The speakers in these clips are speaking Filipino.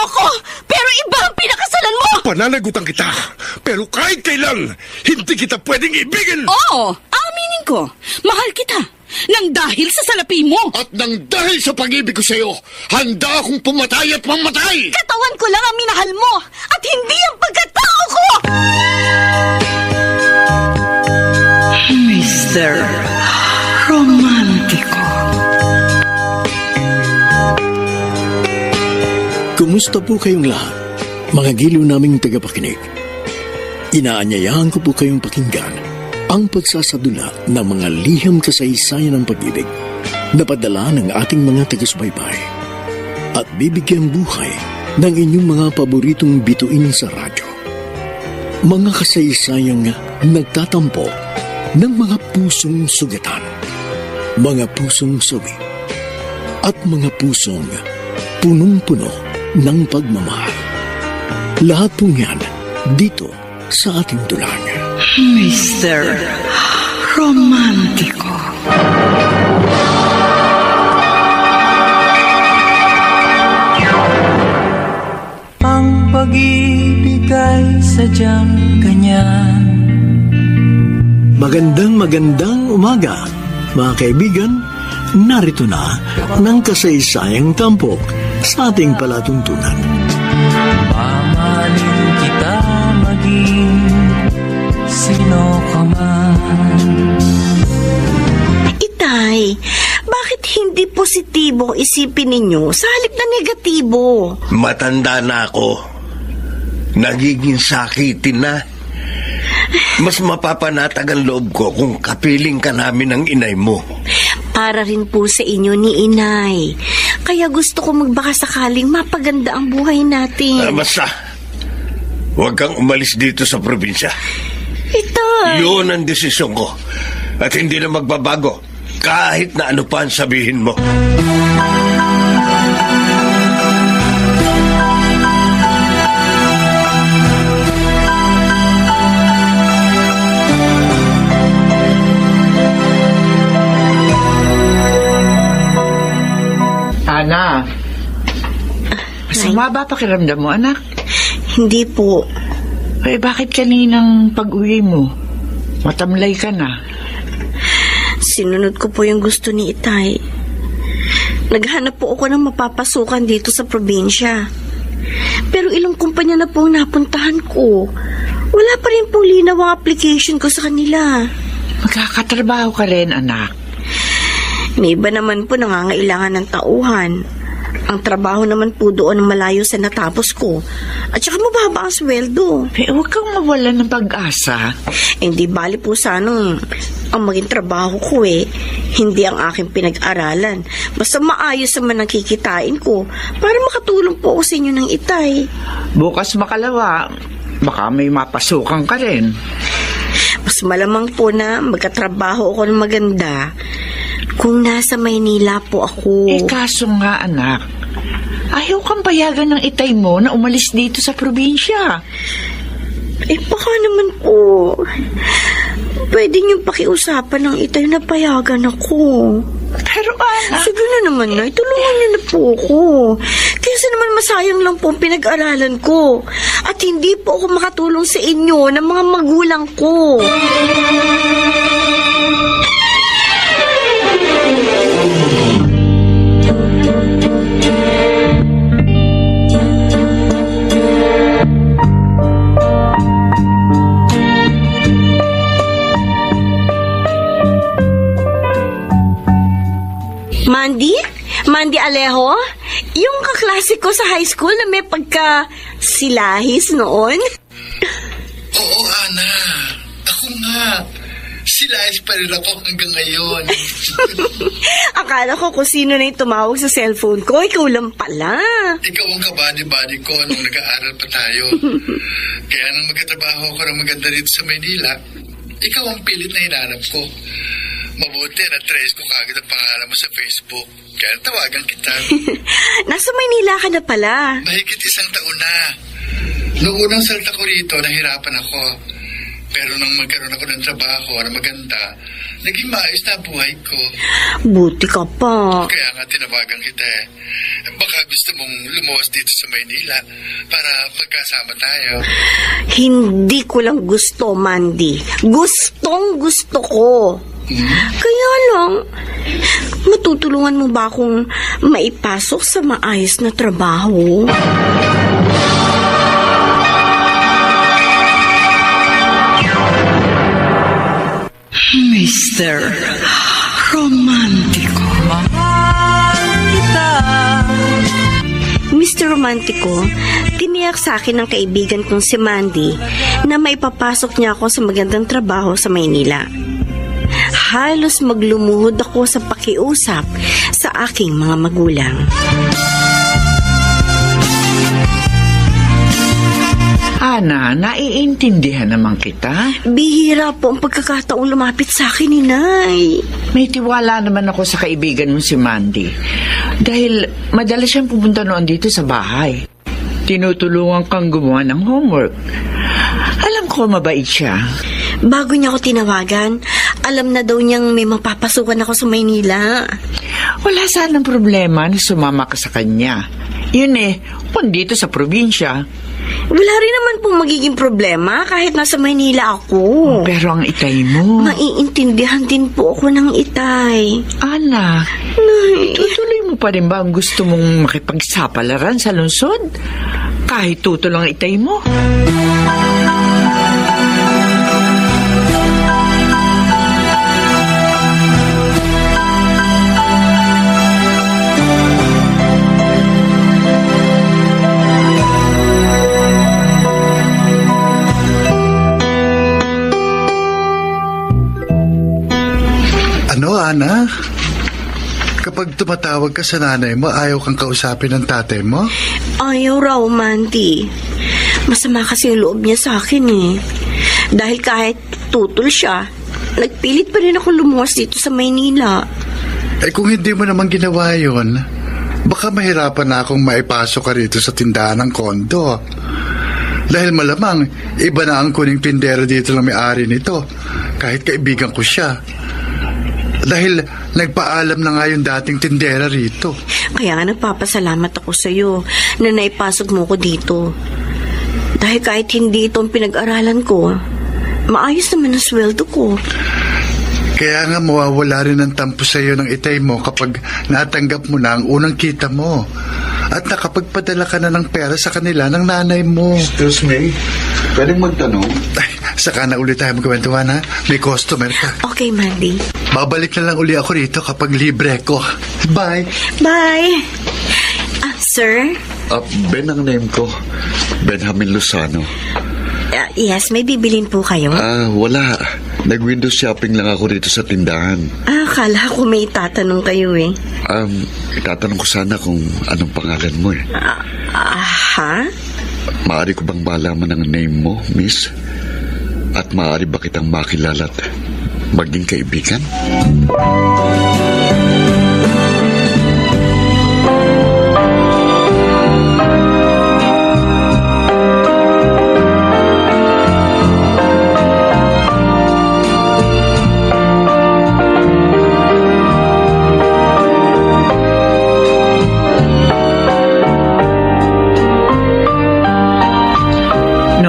ko, pero iba ang pinakasalan mo! Pananagutan kita, pero kahit kailan, hindi kita pwedeng ibigin! Oo, aminin ko, mahal kita, nang dahil sa salapi mo! At nang dahil sa pag-ibig ko sa'yo, handa akong pumatay at mamatay! Katawan ko lang ang minahal mo, at hindi ang pagkatao ko! Mr. Romántico. Kumusta po kayong lahat, mga giliw naming tagapakinig? Inaanyayahan ko po kayong pakinggan ang pagsasadula ng mga liham kasaysayan ng pag-ibig na padala ng ating mga taga-subaybay at bibigyan buhay ng inyong mga paboritong bituin sa radyo. Mga kasaysayang nagtatampo ng mga pusong sugatan, mga pusong suwi, at mga pusong punong-puno ng pagmamahal. Lahat pong yan dito sa ating dulang. Mr. Romántico. Ang pag-ibig ay sadyang ganyan. Magandang umaga, mga kaibigan. Narito na ng kasaysayang tampok sa ating palatuntunan. Mamahalin kita maging sino ka man. Itay, bakit hindi positibo isipin ninyo sa halip na negatibo? Matanda na ako. Nagiging sakitin na. Mas mapapanatag ang loob ko kung kapiling ka namin ng inay mo. Para rin po sa inyo ni Inay. Kaya gusto ko magbaka sakaling mapaganda ang buhay natin. Basta, huwag kang umalis dito sa probinsya. Itay! Yun ang desisyon ko. At hindi na magbabago kahit na ano pa ang sabihin mo. Ana, masama ba pakiramdam mo, anak? Hindi po. Eh, bakit kaninang pag-uwi mo? Matamlay ka na. Sinunod ko po yung gusto ni Itay. Naghanap po ako ng mapapasukan dito sa probinsya. Pero ilang kumpanya na po ang napuntahan ko. Wala pa rin pong linaw ang application ko sa kanila. Magkakatrabaho ka rin, anak. May iba naman po nangangailangan ng tauhan. Ang trabaho naman po doon ang malayo sa natapos ko. At saka mababa ang sweldo. Eh, huwag kang mawalan ng pag-asa. Hindi bali po sanang ang maging trabaho ko hindi ang aking pinag-aralan. Basta maayos naman ang kikitain ko para makatulong po ako sa inyo ng Itay. Bukas makalawa, baka may mapasukan ka rin. Mas malamang po na magkatrabaho ako ng maganda kung nasa Maynila po ako. Eh, kaso nga, anak, ayaw kang payagan ng Itay mo na umalis dito sa probinsya. Eh, baka naman po pwede niyong pakiusapan ng Itay na payagan ako. Pero, anak... Sige na naman, Nay. Tulungan niyo na po ako. Kasi naman masayang lang po ang pinag-aralan ko. At hindi po ako makatulong sa inyo ng mga magulang ko. Mandy Alejo? Yung kaklase ko sa high school na may pagka-silahis noon? Oo, Ana. Ako nga. Silahis pa rin ako hanggang ngayon. Akala ko kung sino na yung tumawag sa cellphone ko. Ikaw lang pala. Ikaw ang kabady-body ko nung nag-aaral pa tayo. Kaya nang magkatrabaho ko ng maganda dito sa Maynila, ikaw ang pilit na hinanap ko. Mabuti na trace ko kagad ang pangalan mo sa Facebook. Kaya tawagan kita. Nasa Maynila ka na pala. Mahigit 1 taon na. Noong unang salta ko rito, nahirapan ako. Pero nang magkaroon ako ng trabaho na maganda, naging maayos na ang buhay ko. Buti ka pa. Kaya nga tinawagan kita eh. Baka gusto mong lumuwas dito sa Maynila para magkasama tayo. Hindi ko lang gusto, Mandy. Gustong gusto ko. Kaya lang, matutulungan mo ba akong maipasok sa maayos na trabaho? Mr. Romantiko. Mr. Romantiko, tiniyak sa akin ng kaibigan kong si Mandy na maipapasok niya ako sa magandang trabaho sa Maynila. Halos maglumuhod ako sa pakiusap sa aking mga magulang. Ana, naiintindihan naman kita. Bihira po ang pagkakataong lumapit sa akin ni Nay. May tiwala naman ako sa kaibigan mo si Mandy. Dahil madalas siyang pupunta noon dito sa bahay. Tinutulungan kang gumawa ng homework. Alam ko mabait siya. Bago niya ako tinawagan, alam na daw niyang may mapapasukan ako sa Maynila. Wala sanang problema na sumama ka sa kanya. Yun kung dito sa probinsya. Wala rin naman pong magiging problema kahit nasa Maynila ako. Pero ang itay mo... Maiintindihan din po ako ng itay. Ana, Nay. tutuloy mo pa rin ba ang gusto mong makipagsapalaran sa lungsod? Kahit tutol ang itay mo? Ano, Ana? Kapag tumatawag ka sa nanay mo, ayaw kang kausapin ng tatay mo? Ayaw raw, Mandy. Masama kasi yung loob niya sa akin Dahil kahit tutol siya, nagpilit pa rin ako lumuwas dito sa Maynila. Kung hindi mo naman ginawa yun, baka mahirapan na akong maipasok ka rito sa tindahan ng kondo. Dahil malamang, iba na ang kuning tindera dito ng may-ari nito, kahit kaibigan ko siya. Dahil nagpaalam na nga yung dating tindera rito. Kaya nga nagpapasalamat ako sa iyo na naipasok mo ko dito. Dahil kahit hindi itong pinag-aralan ko, maayos naman ang sweldo ko. Kaya nga mawawala rin ang tampo sa iyo ng itay mo kapag natanggap mo na ang unang kita mo. At nakapagpadala ka na ng pera sa kanila ng nanay mo. Excuse me, pwedeng magtanong? Ay, saka na ulit tayo magkwentuhan ha. May customer ka. Okay, Mandy. Babalik na lang uli ako rito kapag libre ko. Bye. Bye. Sir? Ben ang name ko. Benjamin Lozano. Yes, may bibilin po kayo? Wala. Nag-window shopping lang ako rito sa tindahan. Akala ko may itatanong kayo Itatanong ko sana kung anong pangalan mo Ha? Maaari ko bang malaman ang name mo, miss? At maaari ba kitang makilala at maging kaibigan?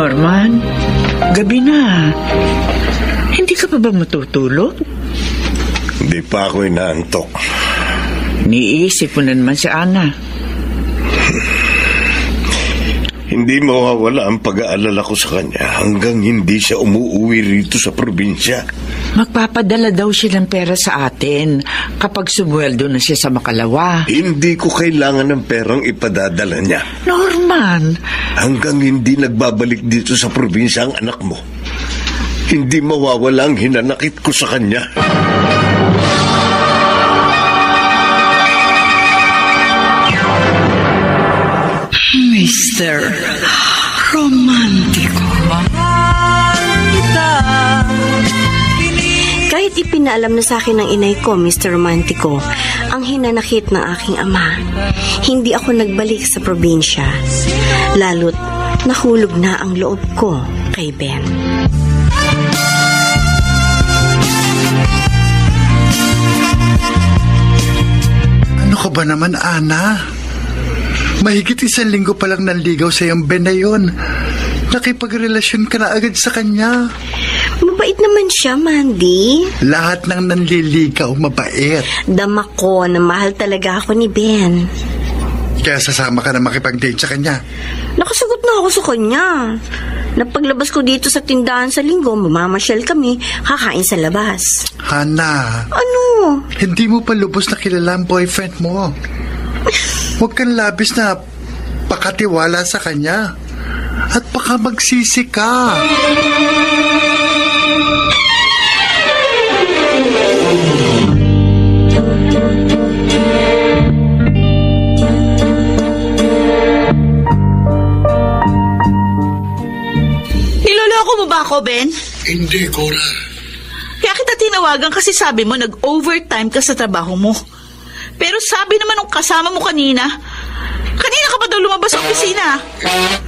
Norman, gabi na. Hindi ka pa ba matutulog? Hindi pa ako inaantok. Niisip mo na naman si Ana. Hindi mawawala ang pag-aalala ko sa kanya hanggang hindi siya umuwi rito sa probinsya. Magpapadala daw siya ng pera sa atin kapag sumweldo na siya sa Makalawa. Hindi ko kailangan ng perang ipadadala niya. Norman! Hanggang hindi nagbabalik dito sa probinsya ang anak mo, hindi mawawala ang hinanakit ko sa kanya. Mr. Romantiko. Kahit ipinaalam na sa akin ng inay ko, Mr. Romantiko, ang hinanakit ng aking ama, hindi ako nagbalik sa probinsya. Lalo't nahulog na ang loob ko kay Ben. ba naman, Ana? Mahigit 1 linggo pa lang nanligaw sa iyong Ben na yun. Nakipagrelasyon ka na agad sa kanya. Mabait naman siya, Mandy. Lahat ng nanliligaw mabait. Dama ko na mahal talaga ako ni Ben. Kaya sasama ka na makipag-date sa kanya. Nakasagot na ako sa kanya. Napaglabas ko dito sa tindahan sa linggo, mamamasyal kami, kakain sa labas. Hana. Ano? Hindi mo pa lubos na kilala ang boyfriend mo. Huwag kang labis na pakatiwala sa kanya. At baka magsisi ka. Niloloko mo ba ako, Ben? Hindi, Cora. Kaya kita tinawagan kasi sabi mo nag-overtime ka sa trabaho mo. Pero sabi naman nung kasama mo kanina ka pa daw lumabas sa opisina.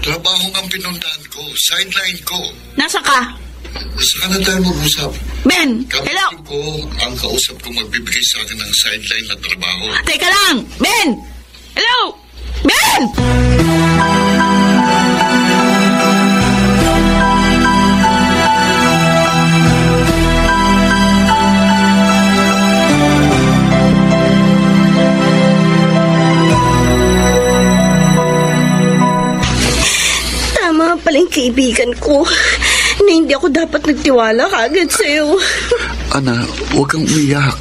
Trabaho ang pinuntahan ko. Sideline ko. Nasaan ka? Saan na tayo mag-usap? Ben, hello? Kapitin ko ang kausap ko magbibigay sa akin ng sideline na trabaho. Teka lang! Ben! Hello? Ben! Paling kaibigan ko na hindi ako dapat nagtiwala kagad sa'yo. Ana, huwag kang umiyak.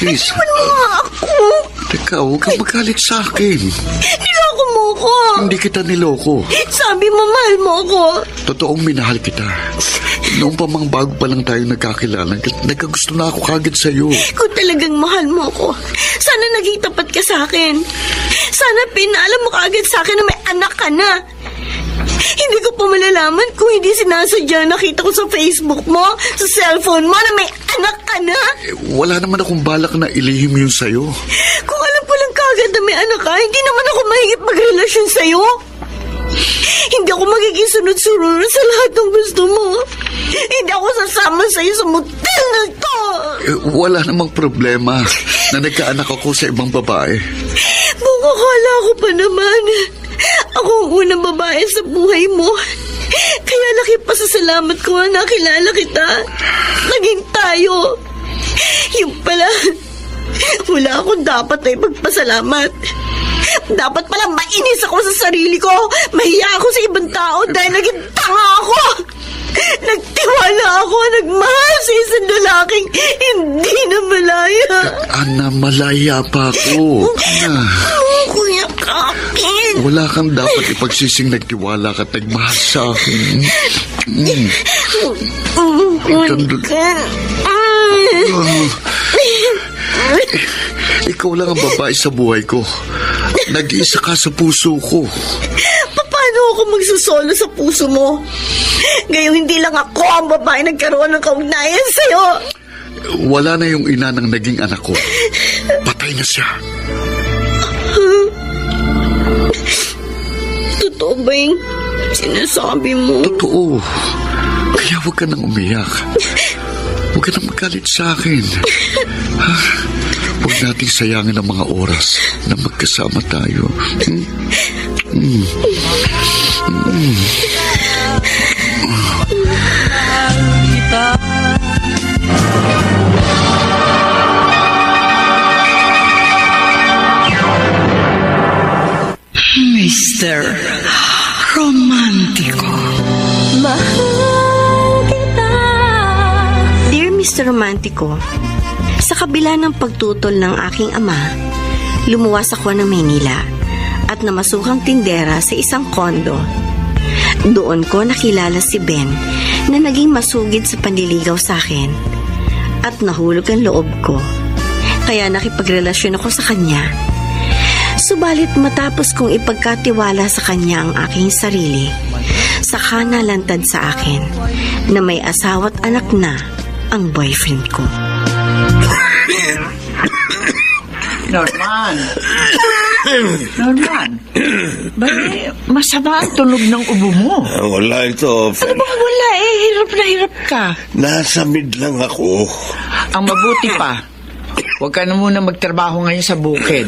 Please. Iwan mo nga ako. Teka, huwag kang magalit sa akin. Niloko mo ko. Hindi kita niloko. Sabi mo, mahal mo ako. Totoong minahal kita. Noong pa mang bago pa lang tayo nagkakilala, nagkagusto na ako kagad sa'yo. Kung talagang mahal mo ako, sana naging tapat ka sa akin. Sana pinaalam mo kagad sa akin na may anak ka na. Hindi ko pa malalaman kung hindi sinasadya nakita ko sa Facebook mo, sa cellphone mo na may anak ka na. Wala naman akong balak na ilihim yun sa'yo. Kung alam ko lang kagad na may anak ka, hindi naman ako mahigit magrelasyon sa'yo. Hindi ako magiging sunod-sunod sa lahat ng gusto mo. Hindi ako sasama sa'yo sa motel na to. Wala namang problema na nagkaanak ako sa ibang babae. Bukakala ko pa naman. Ako ang unang babae sa buhay mo. Kaya laki pa sa salamat ko na nakilala kita. Naging tayo. Yung pala, wala akong dapat na ipagpasalamat. Dapat pala mainis ako sa sarili ko. Mahiya ako sa ibang tao dahil naging tanga ako. Nagtiwala ako, nagmahal sa isang lalaking hindi na malaya. Ana, malaya pa ako. Kuya Kapit. Wala kang dapat ipagsising nagtiwala ka at nagmahal sa akin. Ikaw lang ang babae sa buhay ko. Nag-iisa ka sa puso ko. Paano ako magsusolo sa puso mo? Ngayong hindi lang ako ang babae nagkaroon ng kaugnayan sa'yo. Wala na yung ina ng naging anak ko. Patay na siya. Totoo ba yung sinasabi mo? Totoo. Kaya huwag ka nang umiyak. Huwag ka nang magalit sa akin. Huwag nating sayangin ang mga oras na magkasama tayo. Mr. Romántico. Mahal kita. Dear Mr. Romántico, sa kabila ng pagtutol ng aking ama, lumuwas ako ng Maynila at namasukang tindera sa isang kondo. Doon ko nakilala si Ben na naging masugid sa panliligaw sa akin at nahulog ang loob ko. Kaya nakipagrelasyon ako sa kanya. Subalit matapos kong ipagkatiwala sa kanya ang aking sarili, saka nalantad sa akin na may asawa at anak na ang boyfriend ko. Norman. Masama ang tunog ng ubo mo. Wala ito, Ano bang wala eh? Hirap na hirap ka. Nasa mid lang ako. Ang mabuti pa, Huwag ka na muna magtrabaho ngayon sa bukid.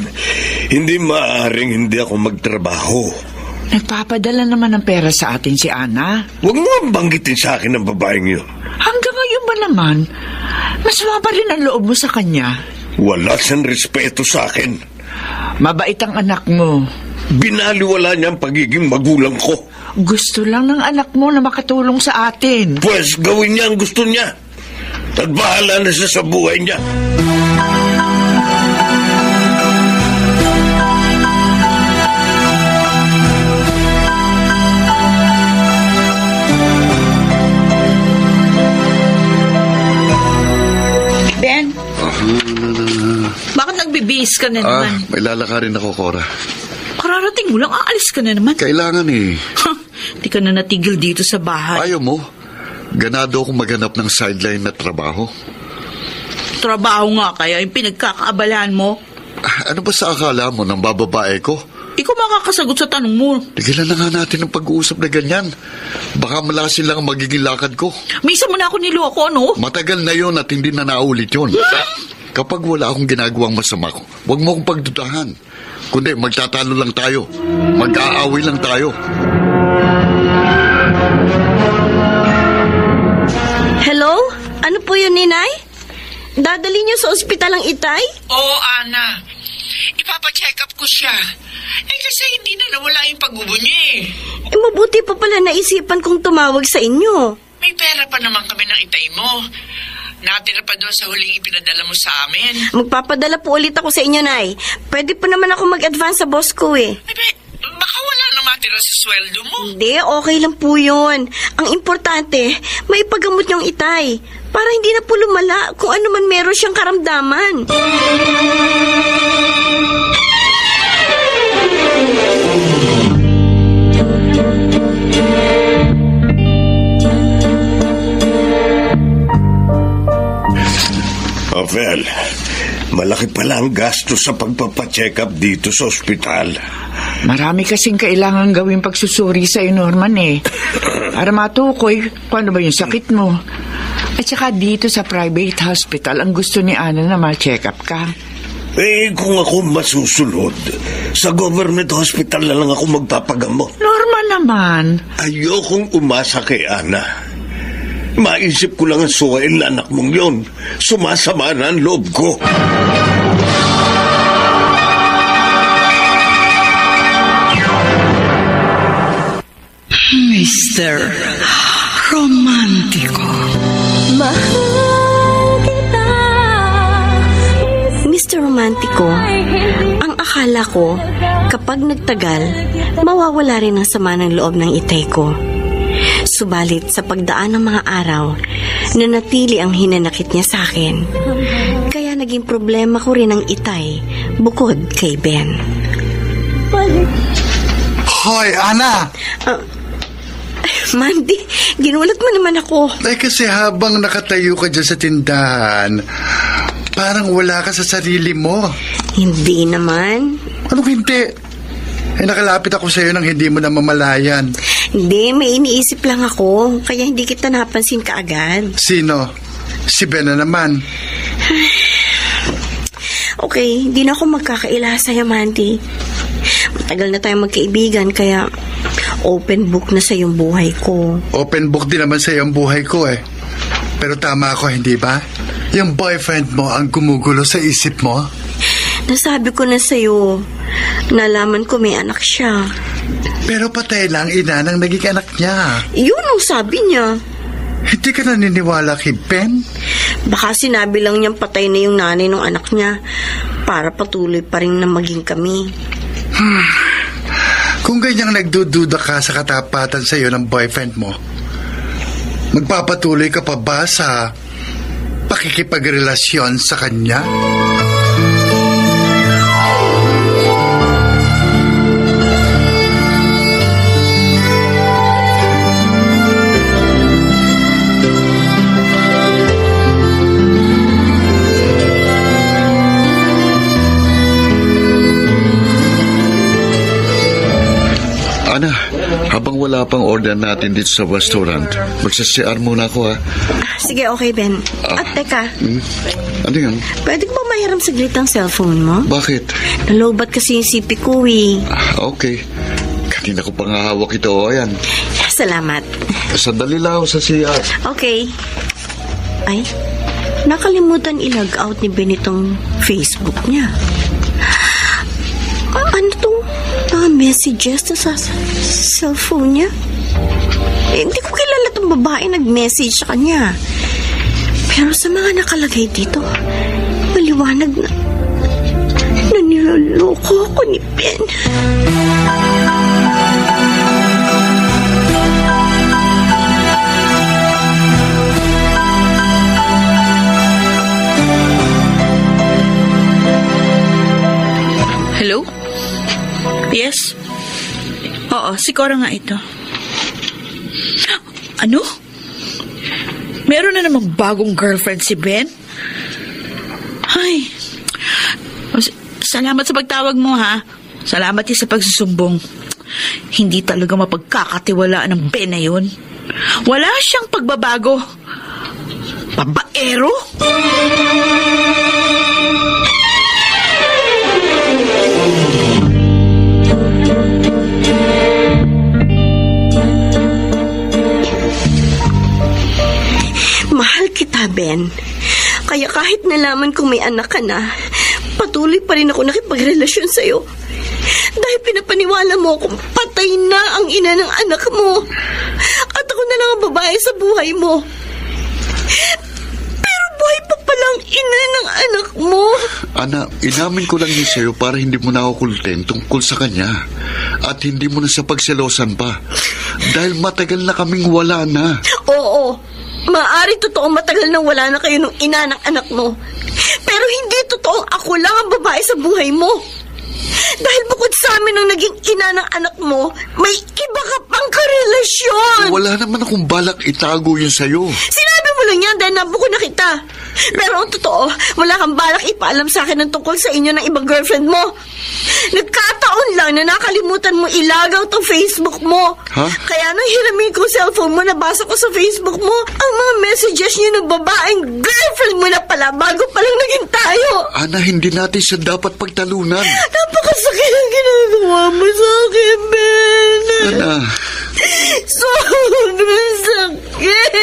Hindi maaaring hindi ako magtrabaho. Nagpapadala naman ng pera sa atin si Ana. Huwag mo ang banggitin sa akin ng babaeng yun. Hanggang ngayon ba naman, masama pa rin ang loob mo sa kanya? Wala siyang respeto sa akin. Mabait ang anak mo. Binaliwala niya ang pagiging magulang ko. Gusto lang ng anak mo na makatulong sa atin. Pues gawin niya ang gusto niya. At bahala na siya sa buhay niya. Ben? Bakit nagbibihis ka na naman? May lalakarin ako, Cora. Kararating mo lang, aalis ka na naman. Kailangan eh. Di ka na natigil dito sa bahay. Ayaw mo? Ganado akong maghanap ng sideline na trabaho. Trabaho nga kaya yung pinagkakaabalahan mo. Ano ba sa akala mo ng bababae ko? Ikaw makakasagot sa tanong mo. Tigilan na nga natin ang pag-uusap na ganyan. Baka malasin lang ang magiging lakad ko. Minsan mo na ako niloko, ano? Matagal na yon at hindi na naulit yun. Kapag wala akong ginagawang masama ko, huwag mo akong pagdudahan. Kundi magtatalo lang tayo. Mag-aaway lang tayo. Hello? Ano po yun, Ninay? Dadali niyo sa ospital ang Itay? Oo, Ana. Ipapacheck up ko siya. Kasi hindi na nawala yung paggubo niya eh. Mabuti pa pala naisipan kong tumawag sa inyo. May pera pa naman kami ng Itay mo. Natira pa doon sa huling ipinadala mo sa amin. Magpapadala po ulit ako sa inyo, Nay. Pwede pa naman ako mag-advance sa boss ko eh. Baka wala na matira sa sweldo mo. Hindi, okay lang po yun. Ang importante, may paggamot niyong Itay. Para hindi na po lumala kung ano man meron siyang karamdaman. Well, malaki pala ang gastos sa pagpapacheck up dito sa ospital. Marami kasing kailangan gawing pagsusuri sa'yo, Norman eh. Para matukoy kung ano ba yung sakit mo. At saka dito sa private hospital, ang gusto ni Ana na ma-check up ka. Eh, kung ako masusunod, sa government hospital na lang ako magpapagamot. Norman naman. Ayokong umasa kay Ana. Maisip ko lang ang suwain na anak mong yon. Sumasama na ang loob ko. Mr. Romántico. Mr. Romántico, ang akala ko, kapag nagtagal, mawawala rin ang sama ng loob ng Itay ko. Subalit sa pagdaan ng mga araw, nanatili ang hinanakit niya sa akin. Kaya naging problema ko rin ang Itay, bukod kay Ben. Hoy, Ana! Mandy, ginulat mo naman ako. Kasi habang nakatayo ka dyan sa tindahan, parang wala ka sa sarili mo. Hindi naman. Anong hindi? Nakalapit ako sa'yo nang hindi mo na mamalayan. Hindi, may iniisip lang ako. Kaya hindi kita napansin kaagad. Sino? Si Ben na naman. Okay, hindi na ako magkakaila sa'yo, Mandy. Matagal na tayong magkaibigan, kaya open book na sa yung buhay ko. Open book din naman sa yung buhay ko eh. Pero tama ako, hindi ba? Yung boyfriend mo ang gumugulo sa isip mo. Nasabi ko na sa'yo, nalaman ko may anak siya. Pero patay lang ina ng naging anak niya. Yun ang sabi niya. Hindi ka naniniwala kay Ben? Baka sinabi lang niyang patay na yung nanay ng anak niya para patuloy pa rin na maging kami. Kung ganyang nagdududa ka sa katapatan sa iyo ng boyfriend mo, magpapatuloy ka pa ba sa pakikipagrelasyon sa kanya? Ana, habang wala pang in-order natin dito sa restaurant. Magsa-CR muna ako, ha? Sige, okay, Ben. At teka, Ano yan? pwede ko ba mahiram saglit ang cellphone mo? Bakit? Nalobat kasi yung sipi ko eh. Okay. Kanina ko pa nga hawak ito. O, ayan. Salamat. Sandali lang ako sa CR. Okay. Ay, nakalimutan i-log out ni Ben itong Facebook niya. Ano tong mga messages na sa cellphone niya? Hindi ko kilala itong babae nag-message sa kanya. Pero sa mga nakalagay dito, maliwanag na niloloko ako ni Ben. Hello? Yes? Oo, si Cora nga ito. Ano? Meron na namang bagong girlfriend si Ben? Ay, salamat sa pagtawag mo, ha? Salamat din sa pagsusumbong. Hindi talaga mapagkakatiwalaan ng Ben na yun. Wala siyang pagbabago. Babaero? Mahal kita, Ben. Kaya kahit nalaman kong may anak ka na, patuloy pa rin ako nakipagrelasyon sa'yo. Dahil pinapaniwala mo akong patay na ang ina ng anak mo. At ako na lang ang babae sa buhay mo. Pero buhay pa palang ina ng anak mo. Ana, inamin ko lang yun sa'yo para hindi mo na ako kulten tungkol sa kanya. At hindi mo na sa pagselosan pa. Dahil matagal na kaming wala na. Oo. Maaari totoong matagal nang wala na kayo nung ina ng anak mo. Pero hindi totoong ako lang ang babae sa buhay mo. Dahil bukod sa amin nung naging ina ng anak mo, may iba ka pang karelasyon. Wala naman akong balak itago yun sa'yo. Sinabi mo lang yan dahil nabuko na kita. Pero ang totoo, wala kang balak ipaalam sa akin ng tungkol sa inyo ng ibang girlfriend mo. Nagkataon lang na nakalimutan mo ilagaw tong Facebook mo. Ha? Kaya nang hiramin ko cellphone mo, nabasa ko sa Facebook mo ang mga messages niyo ng babaeng girlfriend mo na pala bago palang naging tayo. Ana, hindi natin siya dapat pagtalunan. Napakasakit ang ginagawa mo sa akin, Ben. Ana. Sobrang sakit.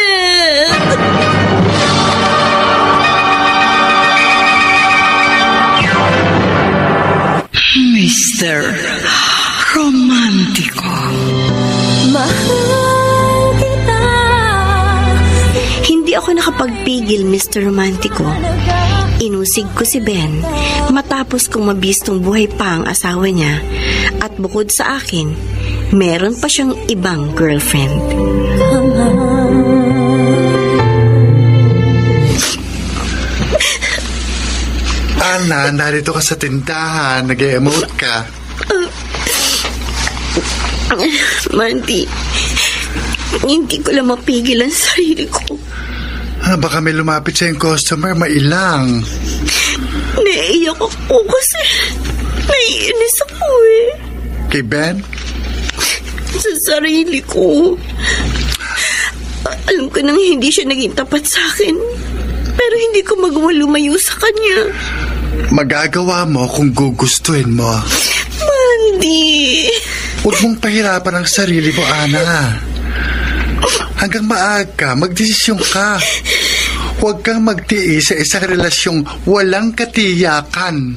Mr. Romantiko. Mahal kita. Hindi ako nakapagpigil, Mr. Romantiko. Inusig ko si Ben matapos kong mabistong buhay pa ang asawa niya. At bukod sa akin, meron pa siyang ibang girlfriend. Ana, narito ka sa tindahan. Nag-emote ka. Mandy, hindi ko lang mapigil ang sarili ko. Baka may lumapit sa yung customer, mailang. Naiiyak ako kasi naiinis ako eh. Kay Ben? Sa sarili ko. Alam ko nang hindi siya naging tapat sa akin. Pero hindi ko magawa lumayo sa kanya. Magagawa mo kung gugustuhin mo. Mandy. Huwag mong pahirapan ang sarili mo, Ana. Hanggang maaga, magdesisyon ka. Huwag kang magtiis sa isang relasyong walang katiyakan.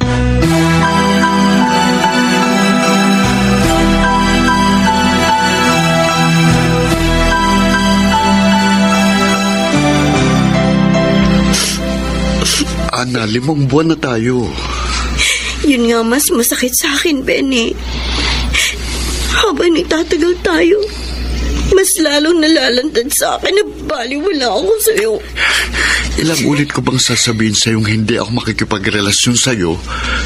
Ana, 5 buwan na tayo. Yun nga mas masakit sa akin, Benny. Habang itatagal tayo, mas lalong nalalantad sa akin na baliwala ako sa'yo. Ilang ulit ko bang sasabihin sa'yong hindi ako makikipagrelasyon sa'yo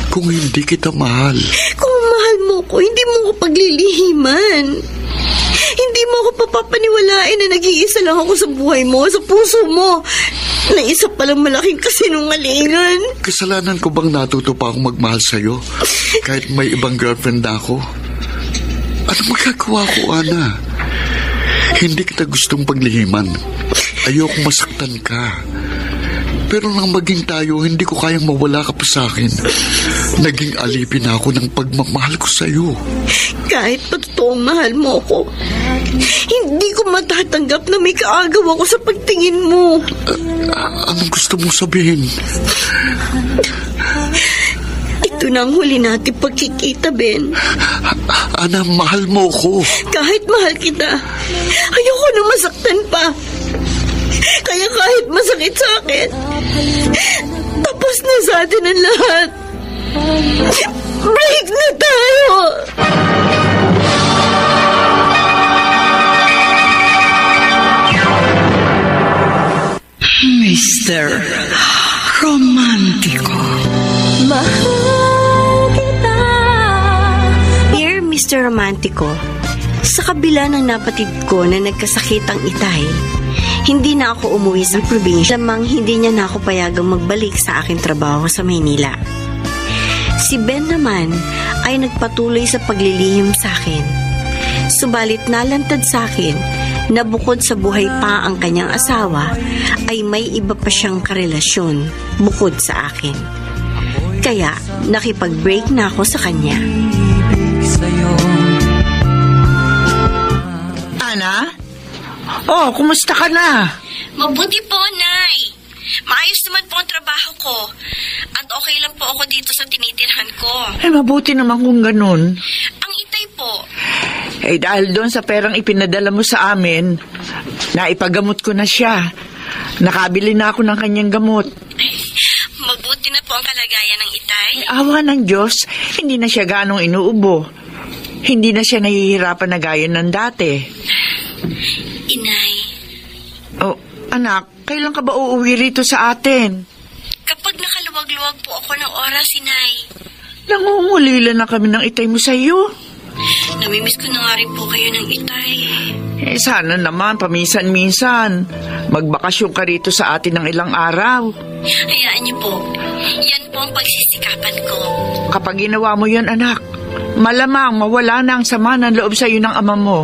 kung hindi kita mahal? Kung mahal mo ko, hindi mo ko paglilihiman. Hindi mo ako papapaniwalain na nag-iisa lang ako sa buhay mo, sa puso mo. Na isa palang malaking kasinungalingan. Kasalanan ko bang natuto pa akong magmahal sa'yo kahit may ibang girlfriend na ako? Ano magagawa ko, Ana? Hindi kita gustong paglihiman. Ayokong masaktan ka. Pero nang maging tayo, hindi ko kayang mawala ka pa sa akin. Naging alipin ako ng pagmamahal ko sa'yo. Kahit pa totoong mahal mo ko, hindi ko matatanggap na may kaagaw ako sa pagtingin mo. Anong gusto mong sabihin? Ito na ang huli natin pagkikita, Ben. Ana, mahal mo ko. Kahit mahal kita, ayoko na masaktan pa. Kaya kahit masakit sa akin, tapos na sa atin ang lahat. Break na tayo! Mr. Romantico. Dear Mr. Romantico, sa kabila ng napatid ko na nagkasakit ang Itay, hindi na ako umuwi sa probinsya, lamang hindi niya na ako payagang magbalik sa aking trabaho sa Maynila. Si Ben naman ay nagpatuloy sa paglilihim sa akin. Subalit nalantad sa akin na bukod sa buhay pa ang kanyang asawa, ay may iba pa siyang karelasyon bukod sa akin. Kaya nakipag-break na ako sa kanya. Ana? Oh, kumusta ka na? Mabuti po, Nay. Maayos naman po ang trabaho ko. At okay lang po ako dito sa tinitirhan ko. Mabuti naman kung ganun. Ang Itay po. Dahil doon sa perang ipinadala mo sa amin, naipagamot ko na siya. Nakabili na ako ng kanyang gamot. Mabuti na po ang kalagayan ng Itay. Awa ng Diyos, hindi na siya ganong inuubo. Hindi na siya nahihirapan na gaya ng dati. Inay. Oh, anak, kailan ka ba uuwi rito sa atin? Kapag nakaluwag-luwag po ako ng oras, Inay. Nangungulila na kami ng Itay mo sa iyo. Namimiss ko na nga rin po kayo ng Itay. Sana naman, paminsan-minsan, magbakasyon ka rito sa atin ng ilang araw. Hayaan niyo po. Yan po ang pagsisikapan ko. Kapag ginawa mo yan, anak, malamang mawala na ang sama ng loob sa iyo ng ama mo.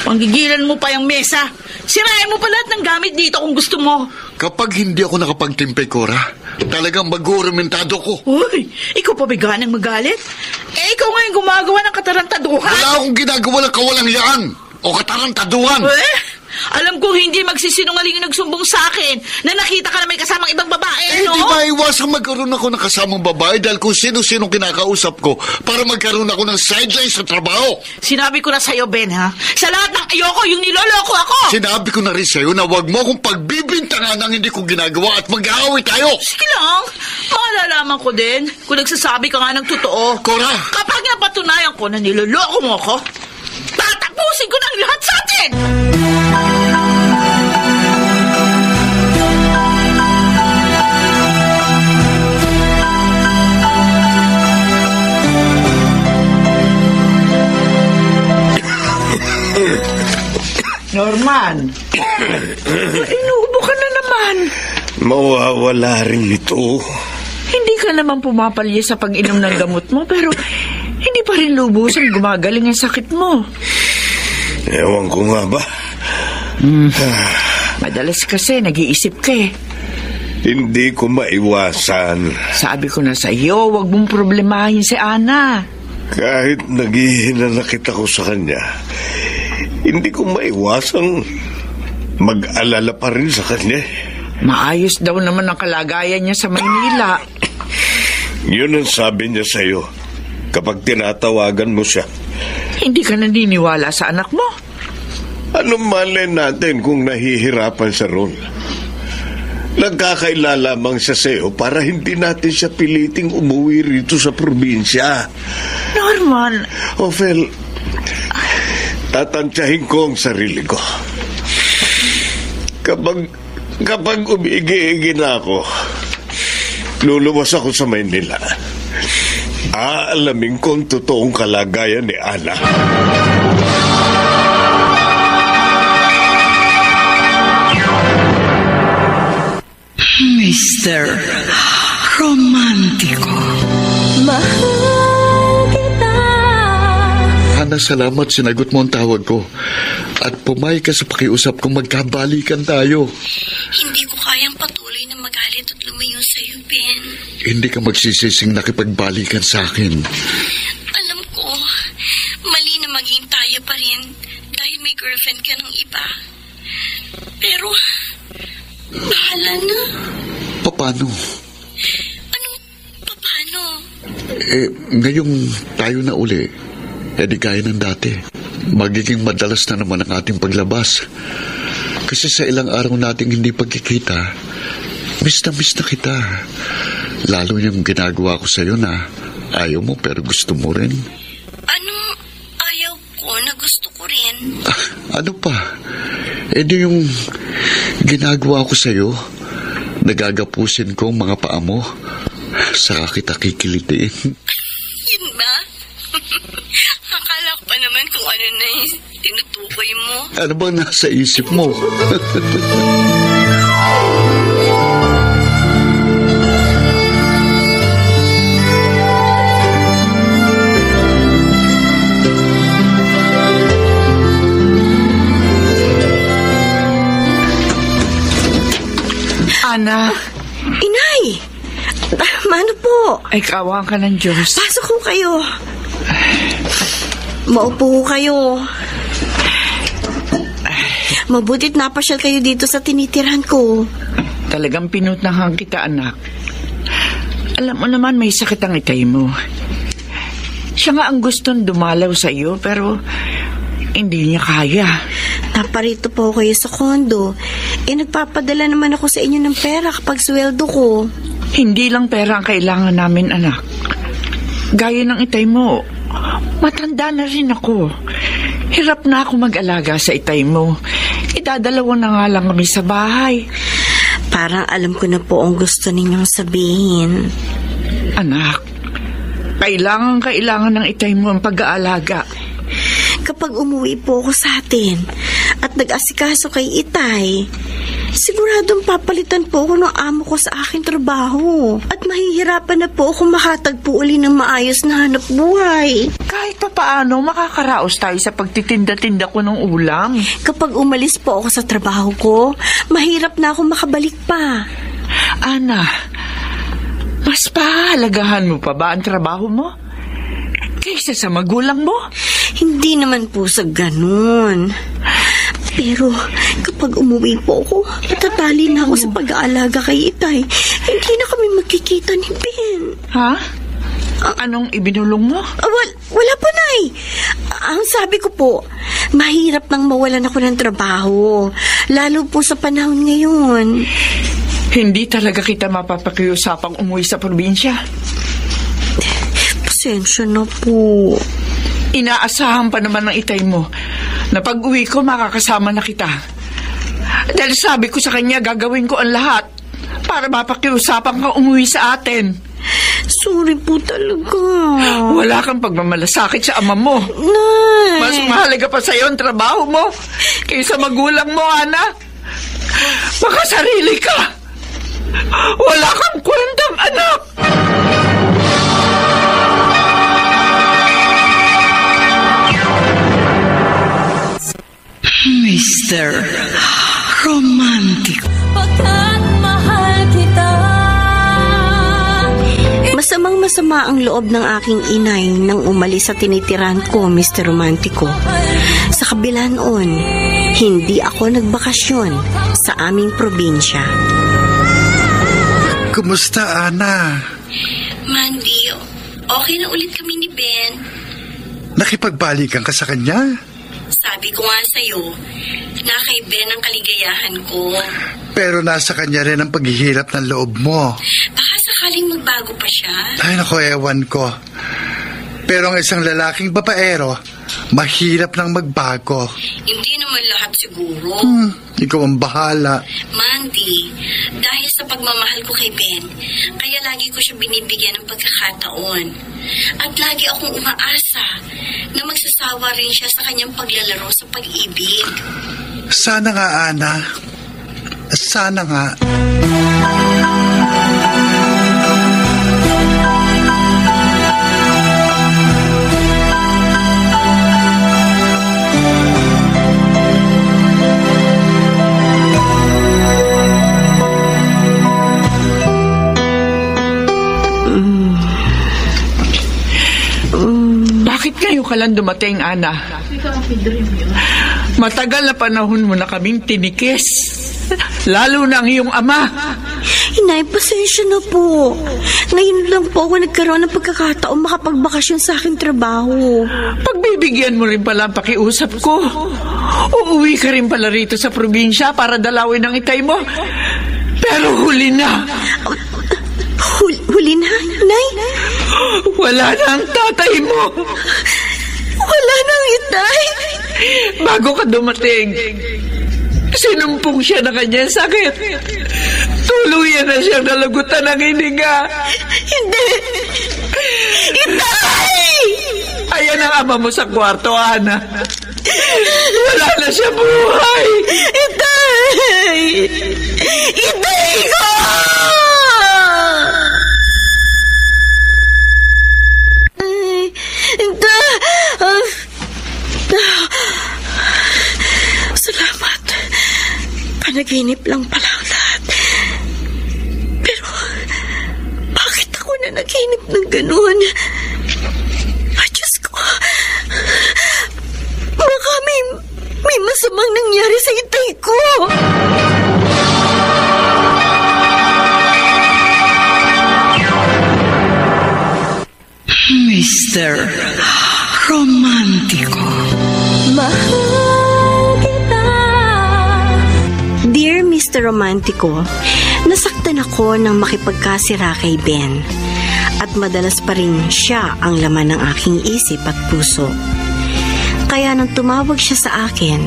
Panggigilan mo pa yung mesa. Sirain mo pa lahat ng gamit dito kung gusto mo. Kapag hindi ako nakapagtimpe, Cora, talagang mag-uuramentado ko. Uy, ikaw pa biganang magalit? Ikaw ngayon gumagawa ng katarantaduhan. Wala akong ginagawa ng kawalangyaan o katarantaduhan. Alam kong hindi magsisinungaling yung nagsumbong sa akin na nakita ka na may kasamang ibang babae, no? Hindi maiwasang magkaroon ako ng kasamang babae dahil kung sino-sino kinakausap ko para magkaroon ako ng sideline sa trabaho. Sinabi ko na sa'yo, Ben, ha? Sa lahat ng ayoko, yung niloloko ako! Sinabi ko na rin sa'yo na huwag mo akong pagbibintangan ng hindi ko ginagawa at mag-aaway tayo. Sige lang, malalaman ko din kung nagsasabi ka nga ng totoo. Cora! Kapag napatunayan ko na niloloko mo ako, tatakbusin ko ng lahat sa atin! Norman, inuubo ka na naman. Mawawala rin ito. Hindi ka naman pumapalya sa pag-inom ng gamot mo, pero hindi pa rin lubusang gumagaling ang sakit mo. Ewan ko nga ba. Madalas kasi nag-iisip ka eh. Hindi ko maiwasan. Sabi ko na sa iyo, huwag mong problemahin si Ana. Kahit naghihinanakit ako sa kanya, hindi ko maiwasang mag-alala pa rin sa kanya. Maayos daw naman ang kalagayan niya sa Maynila. Yun ang sabi niya sa'yo kapag tinatawagan mo siya. Hindi ka naniniwala sa anak mo? Anong malay natin kung nahihirapan siya ron? Nagkakaila lamang siya sa'yo para hindi natin siya piliting umuwi rito sa probinsya. Norman! Ophel, tatantyahin ko ang sarili ko. Kapag umigi-igi na ako, luluwas ako sa Maynila. Aalamin ko ang totoong kalagayan ni Ana. Mr. Romantiko. Mahal kita. Ana, salamat sinagot mo ang tawag ko. At pumayag ka sa pakiusap kung magkabalikan tayo. Hindi ko kayang patuloy na magalit at lumayo sa'yo, Ben. Hindi ka magsisising nakipagbalikan sa akin. Alam ko, mali na maging tayo pa rin dahil may girlfriend ka ng iba. Pero, bahala na. Paano? Anong paano? Ngayong tayo na uli, di gaya ng dati. Magiging madalas na naman ang ating paglabas. Kasi sa ilang araw nating hindi pagkikita, miss na kita. Lalo yung ginagawa ko sa'yo na ayaw mo pero gusto mo rin. Anong ayaw ko na gusto ko rin? Ano pa? Di yung ginagawa ko sa'yo, nagagapusin ko ang mga paa mo, saka kita kikilitiin. Yun ba? Akala ko pa naman kung ano na yung tinutukoy mo. Ano bang nasa isip mo? Ana. Inay! Mano po? Ay, kaawaan ka ng Diyos. Pasok ho kayo. Maupo ho kayo. Mabutit napasyal kayo dito sa tinitirahan ko. Talagang pinutnahan kita, anak. Alam mo naman may sakit ang itay mo. Siya nga ang gustong dumalaw sa iyo, pero hindi niya kaya. Naparito po kayo sa kondo. Nagpapadala naman ako sa inyo ng pera kapag sweldo ko. Hindi lang pera ang kailangan namin, anak. Gaya ng itay mo, matanda na rin ako. Hirap na ako mag-alaga sa itay mo. Idadalawa na nga lang kami sa bahay. Parang alam ko na po ang gusto ninyong sabihin. Anak, kailangan ng itay mo ang pag-aalaga. Kapag umuwi po ako sa atin at nag-asikaso kay Itay, siguradong papalitan po ako ng amo ko sa aking trabaho at mahihirapan na po ako makatagpo uli ng maayos na hanap buhay. Kahit pa paano, makakaraos tayo sa pagtitinda-tinda ko ng ulam. Kapag umalis po ako sa trabaho ko, mahirap na ako makabalik pa. Ana, mas pahalagahan mo pa ba ang trabaho mo kaysa sa magulang mo? Hindi naman po sa ganun. Pero kapag umuwi po ako, natatali na ako sa pag-aalaga kay Itay. Hindi na kami magkikita ni Ben. Ha? Anong ibinulong mo? Wala po, Nay. Ang sabi ko po, mahirap nang mawalan ako ng trabaho. Lalo po sa panahon ngayon. Hindi talaga kita mapapakiusapang umuwi sa probinsya. Pasensya na po. Inaasahan pa naman ng itay mo na pag-uwi ko makakasama na kita. Dahil sabi ko sa kanya gagawin ko ang lahat para mapakiusapan kang umuwi sa atin. Sorry po talaga. Wala kang pagmamalasakit sa ama mo. Nay! Mas mahalaga pa sa'yo ang trabaho mo kaysa magulang mo, Ana. Makasarili ka. Wala kang kwentang anak. Mr. Romantic. Pagkat mahal kita. Masamang-masama ang loob ng aking inay nang umalis sa tinitirahan ko, Mr. Romantico. Sa kabila noon, hindi ako nagbakasyon sa aming probinsya. Kumusta, Ana? Mandy, okay na ulit kami ni Ben. Nakipagbalikan ka sa kanya? Sabi ko nga sa'yo, na kay Ben ang kaligayahan ko. Pero nasa kanya rin ang paghihirap ng loob mo. Baka sakaling magbago pa siya. Ay, naku, ewan ko. Pero ang isang lalaking babaero, mahirap nang magbago. Hindi naman lahat siguro. Ikaw ang bahala. Mandy, dahil sa pagmamahal ko kay Ben, kaya lagi ko siya binibigyan ng pagkakataon. At lagi akong umaasa na magsasawa rin siya sa kanyang paglalaro sa pag-ibig. Sana nga, Ana. Sana nga. Bakit ngayon ka lang dumating, Ana? Matagal na panahon mo na kaming tinikis. Lalo na ang iyong ama. Inay, pasensya na po. Ngayon lang po ako nagkaroon ng pagkakataon makapagbakasyon sa aking trabaho. Pagbibigyan mo rin pala ang pakiusap ko. Uuwi ka rin pala rito sa probinsya para dalawin ang itay mo. Pero huli na. Huli na, Nay? Wala na ang tatay mo. Wala na ang itay? Bago ka dumating, sinumpong siya ng kanyang sakit. Tuluyan na siyang nalagutan ng hininga. Hindi! Itay! Ayan ang ama mo sa kwarto, Ana. Wala na siya buhay. Itay! Itay ko! Salamat. Panaginip lang pala ang lahat. Pero, bakit ako na naginip ng ganun? Ay, Diyos ko. Baka may masamang nangyari sa itay ko. Mr. Romántico. Mahal kita. Dear Mr. Romántico, nasaktan ako nang makipagkasira kay Ben. At madalas pa rin siya ang laman ng aking isip at puso. Kaya nang tumawag siya sa akin,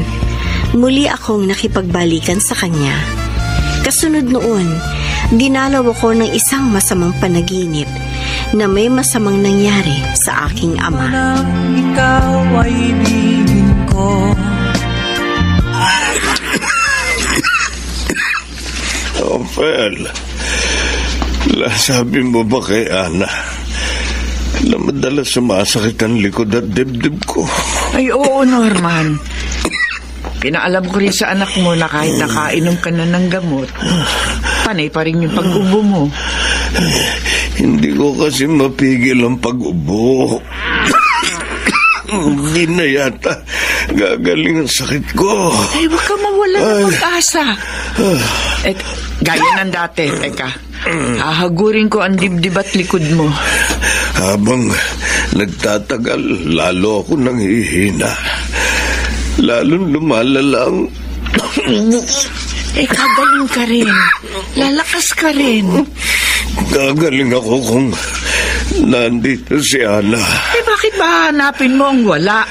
muli akong nakipagbalikan sa kanya. Kasunod noon, dinalaw ako ng isang masamang panaginip na may masamang nangyari sa aking ama. Ikaw ay ibigin ko. Opel, sabi mo ba kay Ana na madalas sumasakit ang likod at dibdib ko? Ay, oo, Norman. Pinaalam ko rin sa anak mo na kahit nakainom ka na ng gamot, panay pa rin yung pag-ubo mo. Hindi ko kasi mapigil ang pag-ubo. Hindi na yata gagaling ang sakit ko. Ay, huwag ka mawala ng pag-asa. Gaya ng dati, teka. Hahagurin ko ang dibdib at likod mo. Habang nagtatagal, lalo ako nanghihina. Lalong lumalalang. Gagaling ka rin. Lalakas ka rin. Gagaling ako kung nandito si Ana. Bakit ba hanapin mo ang wala?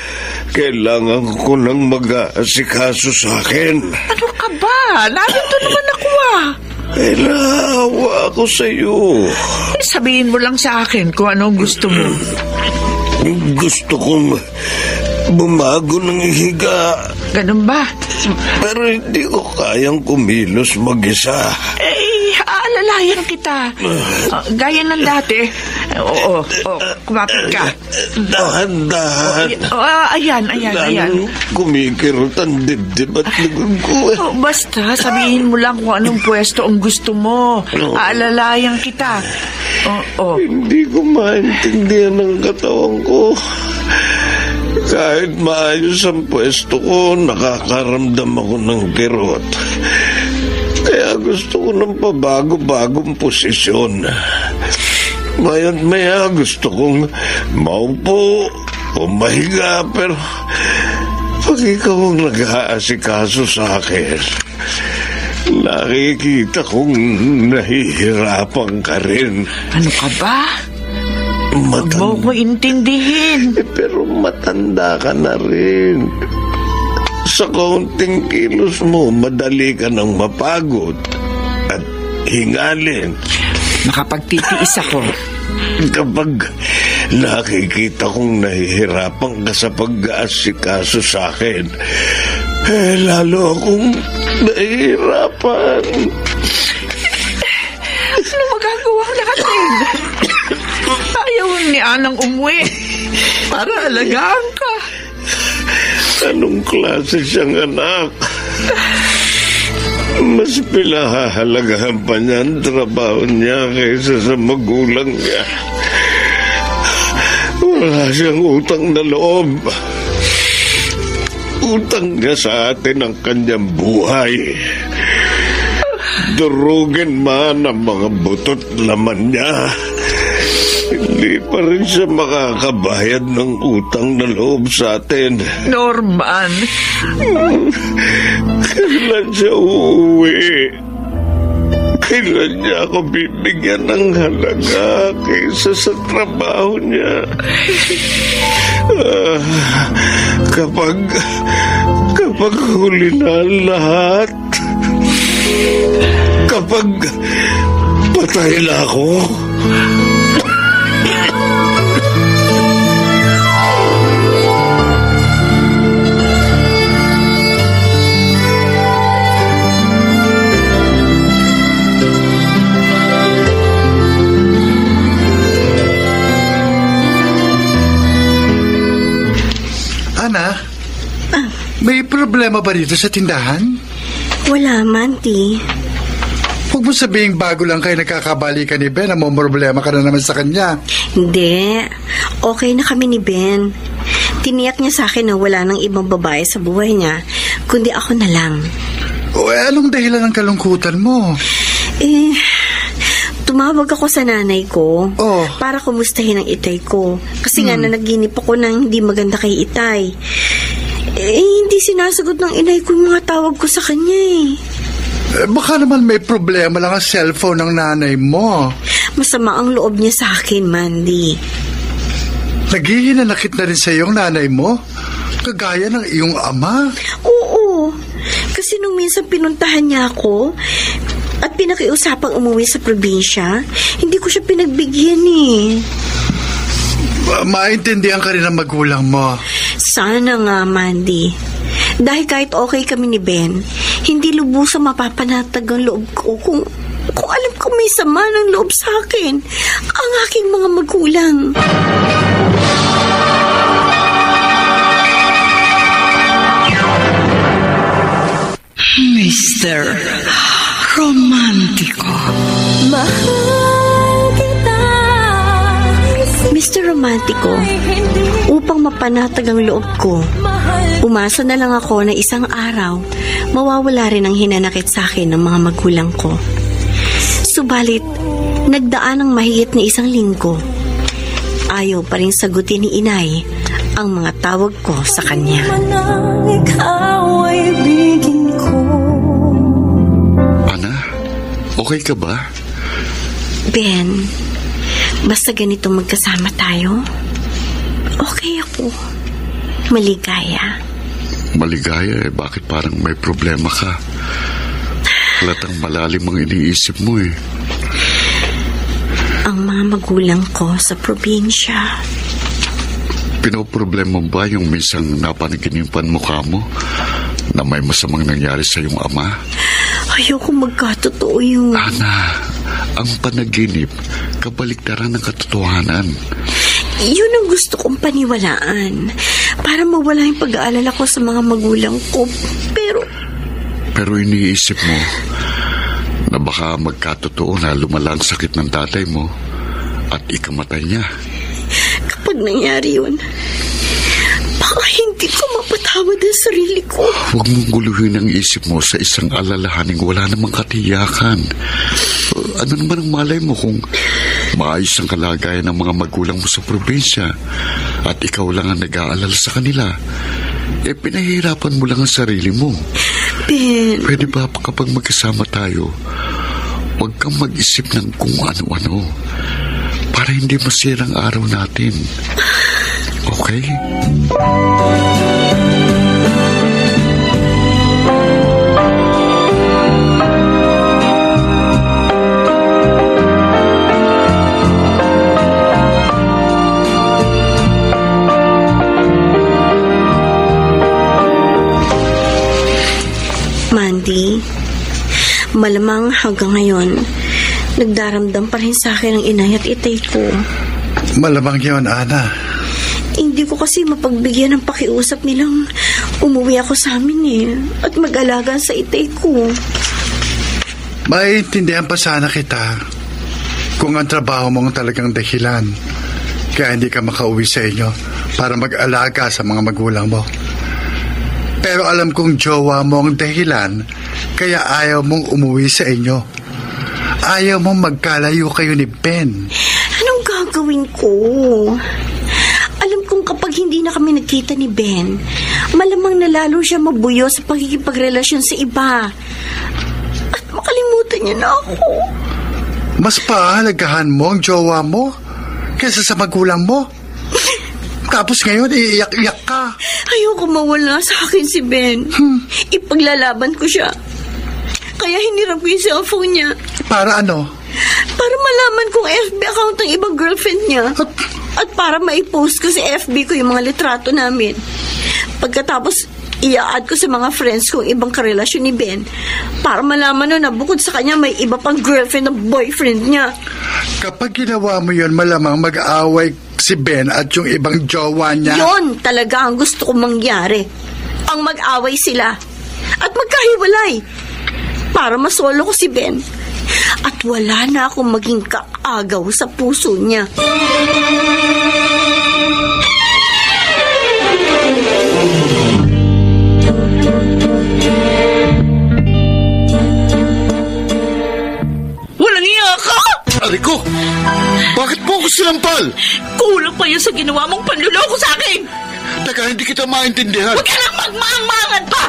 Kailangan ko nang mag-aasikaso sa akin. Ano ka ba? Nandito naman ako Naawa ako sa iyo. Sabihin mo lang sa akin kung anong gusto mo. Gusto kong bumago ng higa. Ganun ba? Pero hindi ko kayang kumilos mag-isa. Aalalayan kita. Gaya ng dati. Oo, kumapit ka. Dahan-dahan. Ayan. Kumikirot ang dibdib at likod ko. Basta, sabihin mo lang kung anong pwesto ang gusto mo. Aalalayan kita. Hindi ko maintindihan ang katawan ko. Kahit maayos ang pwesto ko, nakakaramdam ako ng kirot. Kaya gusto ko ng pabago-bagong posisyon. Maya't maya gusto kong maupo o mahiga, pero pag ikaw ang nag-aasikaso sa akin, nakikita kong nahihirapan ka rin. Ano ka ba? Huwag mo ko intindihin. Pero matanda ka na rin. Sa kaunting kilos mo, madali ka nang mapagod at hingalin. Makapagtitiis ako. Kapag nakikita kong nahihirapan ka sa pag-aasikaso sa akin, lalo akong nahihirapan. Ano magagawa natin? Ayaw ni Anang umuwi para alagaan ka. Anong klase siyang anak? Mas pinahahalagahan pa niya ang trabaho niya kaysa sa magulang niya. Wala siyang utang na loob. Utang niya sa atin ang kanyang buhay. Durugin man ang mga butot laman niya, hindi pa rin siya makakabayad ng utang na loob sa atin. Norman. Kailan siya uuwi? Kailan niya ako bibigyan ng halaga kaysa sa trabaho niya? Kapag huli na lahat, kapag patay na ako, Ana, may problema ba dito sa tindahan? Wala, Manti. Huwag mo sabihing bago lang kayo nagkakabalikan ni Ben na may problema ka na naman sa kanya. Hindi. Okay na kami ni Ben. Tiniyak niya sa akin na wala nang ibang babae sa buhay niya, kundi ako na lang. O anong dahilan ng kalungkutan mo? Tumawag ako sa nanay ko para kumustahin ang itay ko. Kasi nga nanaginip ako ng hindi maganda kay itay. Hindi sinasagot ng inay ko yung mga tawag ko sa kanya Baka naman may problema lang ang cellphone ng nanay mo. Masama ang loob niya sa akin, Mandy. Naghihinanakit na rin sa iyong nanay mo? Kagaya ng iyong ama? Oo. Kasi nung minsan pinuntahan niya ako at pinakiusapang umuwi sa probinsya, hindi ko siya pinagbigyan Maintindihan ka rin ang magulang mo. Sana nga, Mandy. Dahil kahit okay kami ni Ben, hindi lubusang mapapanatag ang loob ko kung alam ko may sama ng loob sa akin ang aking mga magulang. Mr. Romantiko. Mahal kita. Mr. Romantiko, upang mapanatag ang loob ko, umasa na lang ako na isang araw, mawawala rin ang hinanakit sa akin ng mga magulang ko. Subalit, nagdaan ng mahigit na isang linggo. Ayaw pa rin sagutin ni inay ang mga tawag ko sa kanya. Ikaw ay bigin ko. Ana, okay ka ba? Ben, basta ganito magkasama tayo, okay ako. Maligaya. Maligaya bakit parang may problema ka? Halatang malalim ang iniisip mo Ang mga magulang ko sa probinsya. Pinoproblema ba yung minsang napanaginipan mo kamo na may masamang nangyari sa iyong ama? Ayoko magkatotoo yun. Ana, ang panaginip, kabaliktaran ng katotohanan. Yun ang gusto kong paniwalaan para mawala yung pag-aalala ko sa mga magulang ko. Pero iniisip mo na baka magkatotoo na lumala ang sakit ng tatay mo at ikamatay niya. Kapag nangyari yun, baka hindi ko mapatawad ang sarili ko. Huwag mong guluhin ang isip mo sa isang alalahaning wala namang katiyakan. Ano naman ang malay mo kung maayos ang kalagayan ng mga magulang mo sa probinsya at ikaw lang ang nag-aalala sa kanila? Pinahihirapan mo lang ang sarili mo. Ben, pwede ba kapag magkasama tayo, huwag kang mag-isip ng kung ano-ano. para hindi masirang araw natin. Okay? Mandy, malamang hanggang ngayon, nagdaramdam pa rin sa akin ang inay at itay ko. Malamang yun, Ana. Hindi ko kasi mapagbigyan ng pakiusap nilang umuwi ako sa amin at mag-alaga sa itay ko. Maiintindihan pa sana kita kung ang trabaho mong talagang dahilan kaya hindi ka makauwi sa inyo para mag-alaga sa mga magulang mo. Pero alam kong jowa mo ang dahilan kaya ayaw mong umuwi sa inyo. Ayaw mong magkalayo kayo ni Ben. Anong gagawin ko? Alam kong kapag hindi na kami nagkita ni Ben, malamang na lalo siya mabuyo sa pagkikipagrelasyon sa iba. At makalimutan niya na ako. Mas pahalagahan mo ang jowa mo kaysa sa magulang mo. Tapos ngayon, iiyak-iyak ka. Ayoko mawala sa akin si Ben. Ipaglalaban ko siya. Kaya hinirap ko yung cellphone niya. Para ano? Para malaman kung FB account ng ibang girlfriend niya. At para maipost ko sa FB ko yung mga litrato namin. Pagkatapos, i-add ko sa mga friends ko ibang karelasyon ni Ben. Para malaman na bukod sa kanya, may iba pang girlfriend na boyfriend niya. Kapag ginawa mo yun, malamang mag-aaway si Ben at yung ibang jowa niya. Yon talaga ang gusto kong mangyari. Ang mag-away sila. At magkahiwalay. Para masolo ko si Ben. At wala na akong maging kaagaw sa puso niya. Walang iya ka! Ariko, bakit po ako sinampal? Kulang pa yan sa ginawa mong panluloko sa akin! Teka, hindi kita maintindihan. Huwag ka nang magmaang-maangan pa!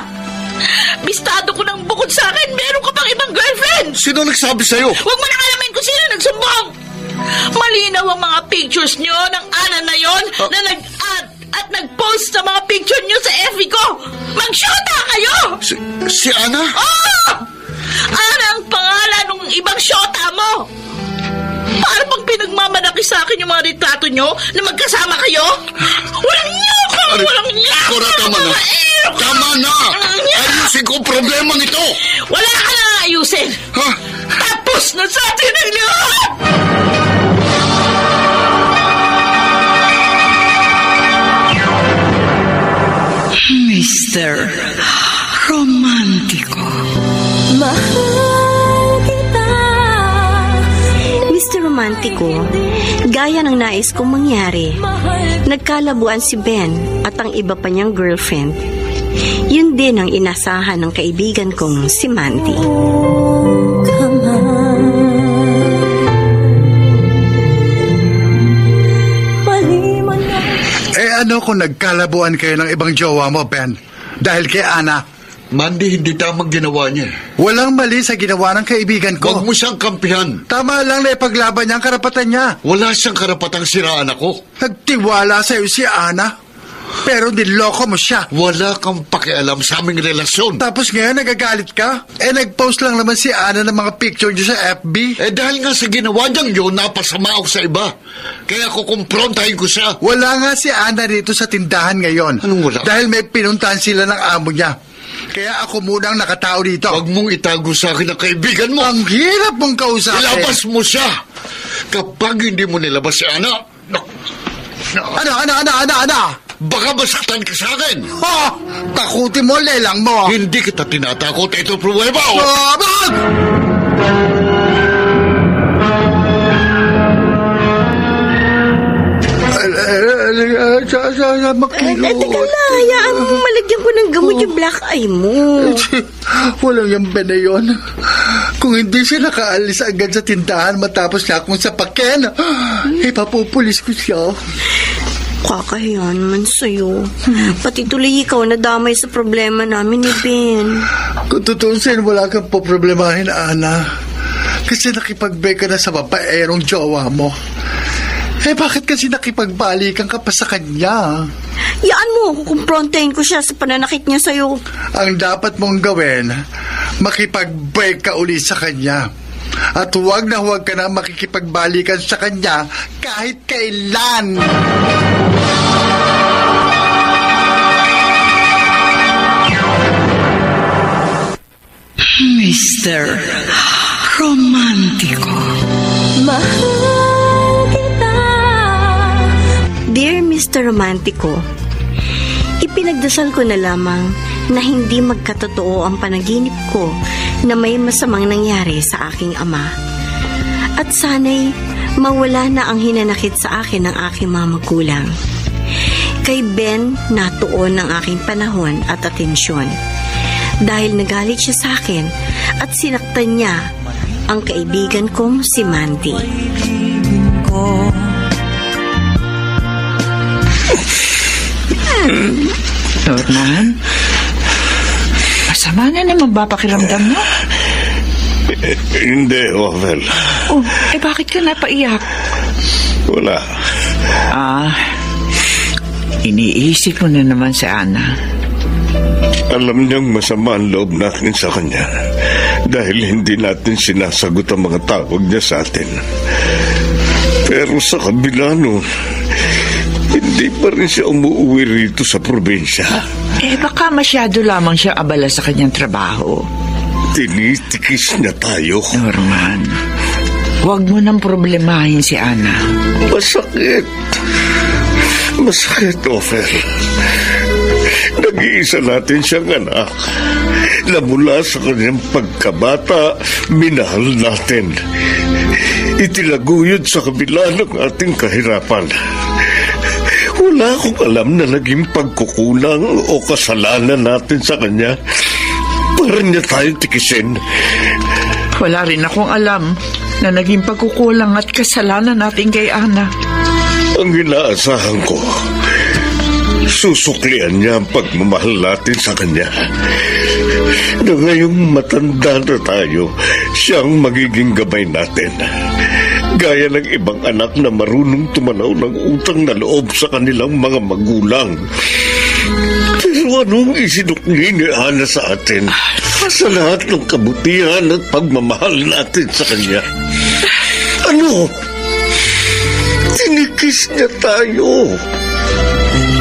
Bistado ko ng bukod sa akin, meron ka pang ibang girlfriend! Sino nagsabi sa'yo? Huwag mo nang alamin kung sino nagsumbong! Malinaw ang mga pictures nyo ng Ana na yon na nag-add at nag-post sa mga picture nyo sa FB ko! Mag-shoota kayo! Si Ana? Oo! Ana ang pangalan ng ibang shota mo! Para bang pinagmamalaki sa akin yung mga retrato nyo na magkasama kayo? Walang niyo ka! Walang niyo! Cora, tama na! Tama na! Ayusin ko ang problemang ito! Wala ka na ayusin! Ha? Tapos na sa atin ang lahat! Mr. Romántico. Mahal kita. Mr. Romántico, gaya ng nais kong mangyari, nagkalabuan si Ben at ang iba pa niyang girlfriend. Yun din ang inasahan ng kaibigan kong si Mandy. Ano kung nagkalabuan kayo ng ibang jowa mo, Ben? Dahil kay Ana? Mandy, hindi tamang ginawa niya. Walang mali sa ginawa ng kaibigan ko. Huwag mo siyang kampihan. Tama lang na ipaglaban niya ang karapatan niya. Wala siyang karapatang siraan ako. Nagtiwala sa'yo si Ana, pero niloko mo siya. Wala kang pakialam sa aming relasyon. Tapos ngayon nagagalit ka? Nag-post lang naman si Ana ng mga picture niyo sa FB. Dahil nga sa ginawa niyang yun, napasama ako sa iba. Kaya kukumprontahin ko siya. Wala nga si Ana dito sa tindahan ngayon. Anong wala? Dahil may pinuntahan sila ng amo niya. Kaya ako muna ang nakatao dito. Huwag mong itago sa akin ang kaibigan mo. Ang hirap mong kausapin. Ilabas mo siya. Kapag hindi mo nilabas si Ana... Ana? Baka masaktan ka sa akin. Takutin mo, lelang mo. Hindi kita tinatakot. Ito pruweba. Teka lang, hayaan mo malagyan ko ng gamot yung black eye mo. Walang yung Ben na yun. Kung hindi siya nakaalis agad sa tindahan matapos na akong sapakin, ipapupulis ko siya. Kakahiya naman sa'yo. Pati tuloy ikaw nadamay sa problema namin ni Ben. Kung tutusin, wala kang poproblemahin, Ana. Kasi nakipag-break ka na sa babaerong jowa mo. Bakit kasi nakipagbalikan ka pa sa kanya? Yaan mo, kukumprontahin ko siya sa pananakit niya sa'yo. Ang dapat mong gawin, makipag-break ka uli sa kanya. At huwag ka na makikipagbalikan sa kanya kahit kailan. Mr. Romántico. Mahal kita. Dear Mr. Romántico, ipinagdasal ko na lamang na hindi magkatotoo ang panaginip ko na may masamang nangyari sa aking ama. At sana'y mawala na ang hinanakit sa akin ng aking mga magulang. Kay Ben natuon ang aking panahon at atensyon. Dahil nagalit siya sa akin at sinaktan niya ang kaibigan kong si Mandy. Norman? Masama na naman ba pakiramdam mo? Hindi, Ovel. Bakit ka napaiyak? Wala. Iniisip mo na naman si Ana. Alam niyang masama ang loob natin sa kanya dahil hindi natin sinasagot ang mga tawag niya sa atin. Pero sa kabila nun, hindi pa rin siya umuwi rito sa probinsya. Baka masyado lamang siya abala sa kanyang trabaho. Tinitikis niya tayo. Norman, huwag mo nang problemahin si Ana. Masakit. Masakit, Ofer. Nag-iisa natin siyang anak na mula sa kanyang pagkabata, minahal natin. Itinaguyod sa kabila ng ating kahirapan. Wala akong alam na naging pagkukulang o kasalanan natin sa kanya para niya tayo tikisin. Wala rin akong alam na naging pagkukulang at kasalanan natin kay Ana. Ang inaasahan ko, susuklian niya ang pagmamahal natin sa kanya. Na ngayong matanda na tayo, siyang magiging gabay natin. Gaya ng ibang anak na marunong tumanaw ng utang na loob sa kanilang mga magulang. Pero anong isinukli ni Ana sa atin sa lahat ng kabutihan at pagmamahal natin sa kanya? Ano? Tinikis niya tayo.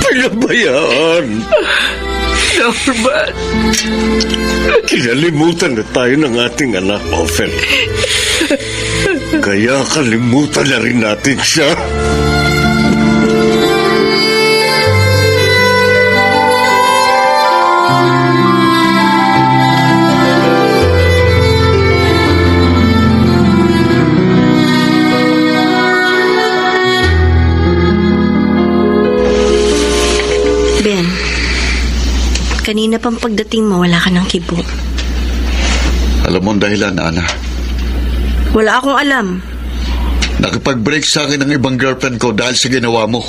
Pinabayaan. Norman. Kinalimutan na tayo ng ating anak, Ophel. Kaya kalimutan na rin natin siya. Ben, kanina pang pagdating mo, wala ka ng kibo. Alam mo ang dahilan, Ana? Wala akong alam. Nakipag-break sa akin ng ibang girlfriend ko dahil sa ginawa mo.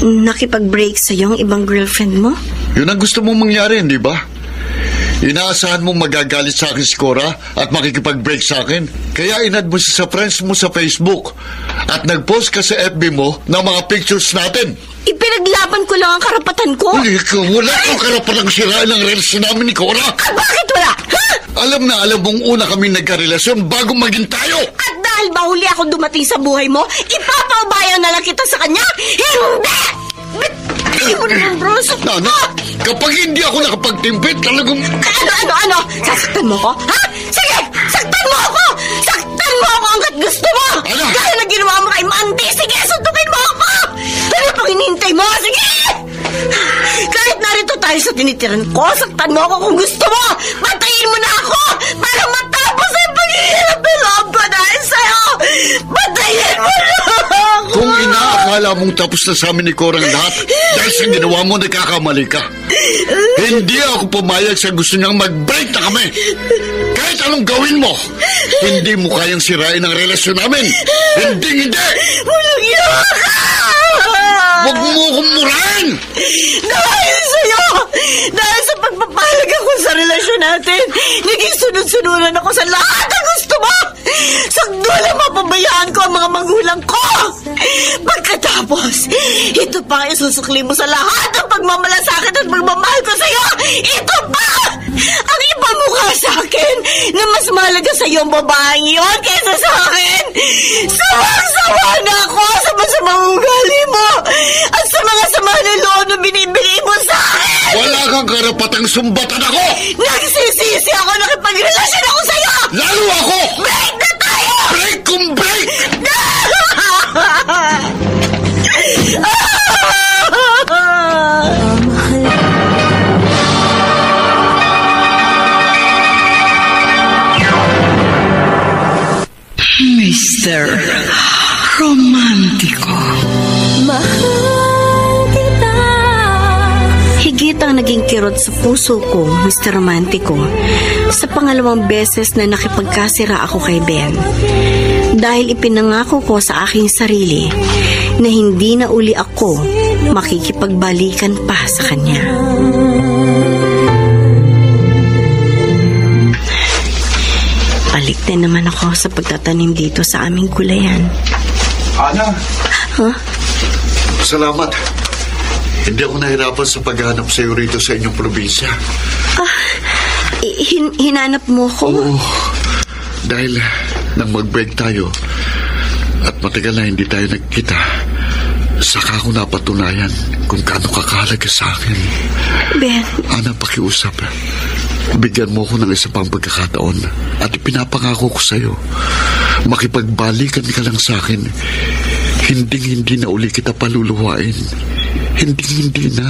Nakipag-break sa yung ibang girlfriend mo? Yun ang gusto mong mangyari, hindi ba? Inaasahan mong magagalit sa akin si Cora at makikipag-break sa akin. Kaya inad mo siya sa friends mo sa Facebook at nag-post ka sa FB mo ng mga pictures natin. Ipinaglaban ko lang ang karapatan ko. Wala kang karapatang sirain ang relasyon namin ni Cora. Bakit wala? Ha? Alam mong una kami nagkarelasyon bago maging tayo. At dahil ba huli ako dumating sa buhay mo, ipapaubayan na lang kita sa kanya? Hindi! Hindi mo naman, bros. Nana, kapag hindi ako nakapagtimpit, talagang... Ano? Sasaktan mo ko? Ha? Sige! Saktan mo ako! Saktan mo ako hanggat gusto mo! Ano? Dahil na ginawa mo kay Mandy, sige, suntukin mo ako! Ano pang hinihintay mo? Sige! Kahit narito tayo sa tinitiran ko, saktan mo ako kung gusto mo! Patayin mo na ako! Para matapos ang paghihirap ng loob ko dahil sa'yo! Patayin mo na ako! Kung inaakala mong tapos na sa amin ni Cora ang lahat, dahil sa ginawa mo, nagkakamali ka. Hindi ako pumayag sa gusto niyang mag-break na kami. Kahit anong gawin mo, hindi mo kayang sirain ang relasyon namin. Hindi! Walang iya ka! Huwag mo akong murahin! Dahil sa'yo! Dahil sa pagpapalag ako sa relasyon natin, naging sunod-sunuran ako sa lahat ng gusto mo! Sagdulang mapabayaan ko ang mga magulang ko! Pagkatapos, ito pa ang isusukli mo sa lahat ng pagmamalasakit at pagmamahal ko sa'yo! Ito pa! Ang ipamukha sa akin na mas mahalaga sa'yo ang babaeng yun kaysa sa akin! Sawang-sawa na ako sa masamang ugali mo at sa mga sama na loob na binibigay mo sa akin! Wala kang karapatang sumbatan ako! Nagsisisi ako nakipagrelasyon ako sa'yo! Lalo ako! Break na tayo! Break kung break! Mr. Romantiko. Mahal kita. Higit ang naging kirot sa puso ko, Mr. Romantiko, sa pangalawang beses na nakipagkasira ako kay Ben. Dahil ipinangako ko sa aking sarili na hindi na uli ako makikipagbalikan pa sa kanya. Balik din naman ako sa pagtatanim dito sa aming gulayan. Ana? Huh? Salamat. Hindi ako nahirapan sa paghanap sa iyo rito sa inyong probinsya. Hinanap mo ko? Oo. Dahil nang mag-break tayo at matagal na hindi tayo nagkita, saka ako napatunayan kung gaano kakahalaga sa akin. Ben. Ana, pakiusap. Bigyan mo ko ng isa pang pagkakataon at ipinapangako ko sa iyo, makipagbalikan ka lang sa akin. Hindi na uli kita paluluhain. Hindi na.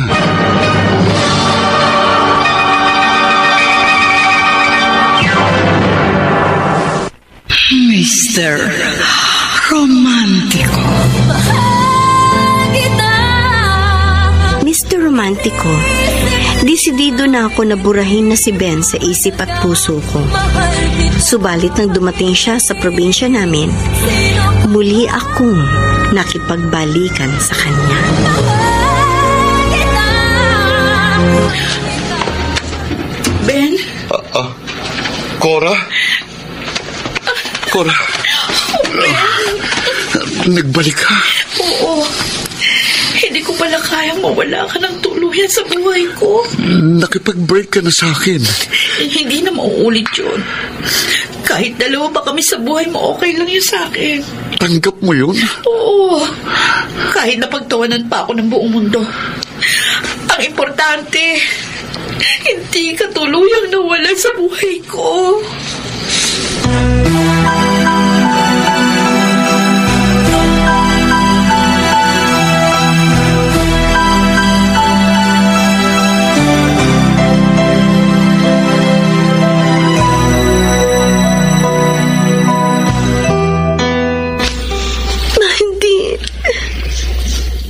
Mr. Romantiko. Mr. Romantiko, desidido na ako na burahin na si Ben sa isip at puso ko. Subalit nang dumating siya sa probinsya namin, muli akong nakipagbalikan sa kanya. Ben? Cora? Cora? Nagbalik ka? Oo. Hindi ko pala kayang mawala ka ng tuluyan sa buhay ko. Nakipag-break ka na sa akin. Hindi na mauulit yun. Kahit dalawa ba kami sa buhay mo, okay lang yun sa akin. Tanggap mo yun? Oo. Kahit napagtawanan pa ako ng buong mundo. Ang importante, hindi ka tuluyang nawala sa buhay ko.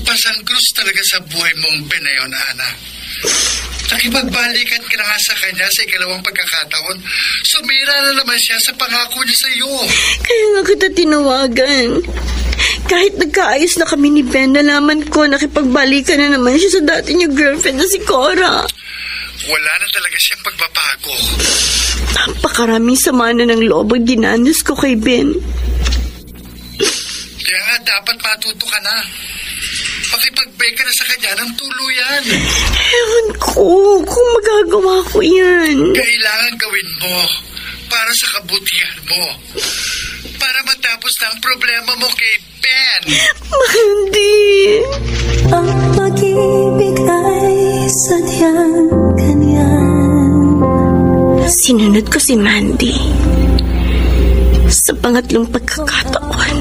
Pasangkrus talaga sa buhay mong Ben na yun, Ana. Nakipagbalikan ka na nga sa kanya sa ikalawang pagkakataon. Sumira na naman siya sa pangako niya sa iyo. Kaya nga kita tinawagan. Kahit nagkaayos na kami ni Ben, nalaman ko nakipagbalikan na naman siya sa dati niyang girlfriend na si Cora. Wala na talaga siyang pagbabago. Napakaraming sama na ng loob ang dinanas ko kay Ben. Kaya nga dapat matuto ka na. Pakipag-break ka na sa kanya ng tuluyan. Ewan ko kung magagawa ko yan. Kailangan gawin mo para sa kabutihan mo. Para matapos na ang problema mo kay Ben. Mandy. Ang pag-ibig ay sadyang ganyan. Sinunod ko si Mandy. Sa pangatlong pagkakataon,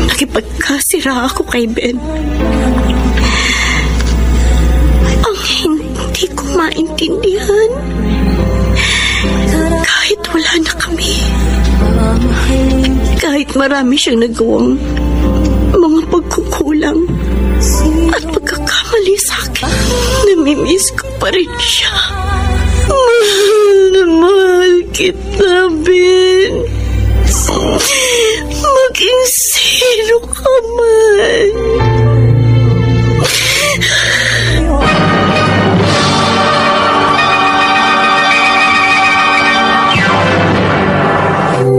nakipagkasira ako kay Ben. Ang hindi ko maintindihan, kahit wala na kami, kahit marami siyang nagawang mga pagkukulang at pagkakamali sa akin, namimiss ko pa rin siya. Mahal na mahal kita, Ben. Maging sino ka man.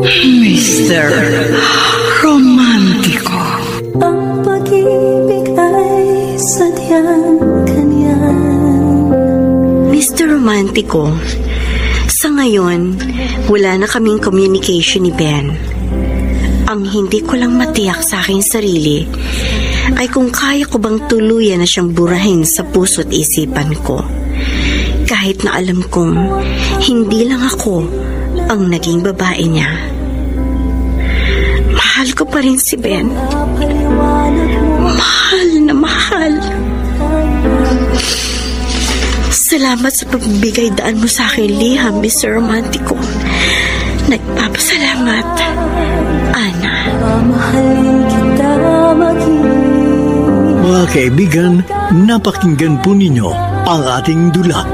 Mr. Romantiko, sa ngayon, wala na kaming communication ni Ben. Ang hindi ko lang matiyak sa aking sarili ay kung kaya ko bang tuluyan na siyang burahin sa puso't isipan ko. Kahit na alam kong hindi lang ako ang naging babae niya. Mahal ko pa rin si Ben. Mahal na mahal. Salamat sa pagbibigay daan mo sa akin liham, Mr. Romantiko. Nagpapasalamat, Ana. Mga kaibigan, napakinggan po ninyo ang ating dula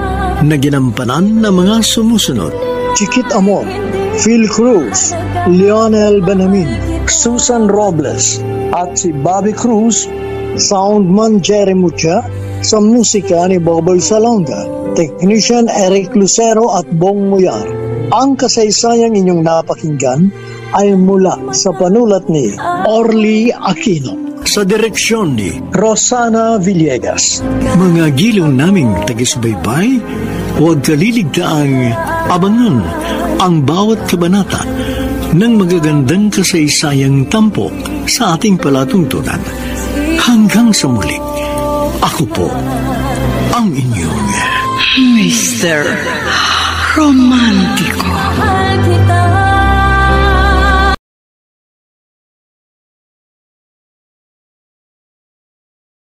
na ginampanan ng mga sumusunod. Chiquit Amor, Phil Cruz, Lionel Benjamin, Susan Robles, at si Bobby Cruz, soundman Jerry Mucha, sa musika ni Boboy Salonga, technician Eric Lucero at Bong Muyar. Ang kasaysayang inyong napakinggan ay mula sa panulat ni Orly Aquino, sa direksyon ni Rosana Villegas. Mga giliw naming tagisbaybay, huwag kaliligtaang abangan ang bawat kabanata ng magagandang kasaysayang tampok sa ating palatuntunan. Hanggang sa muli, ako po ang inyong Mr. Romantiko.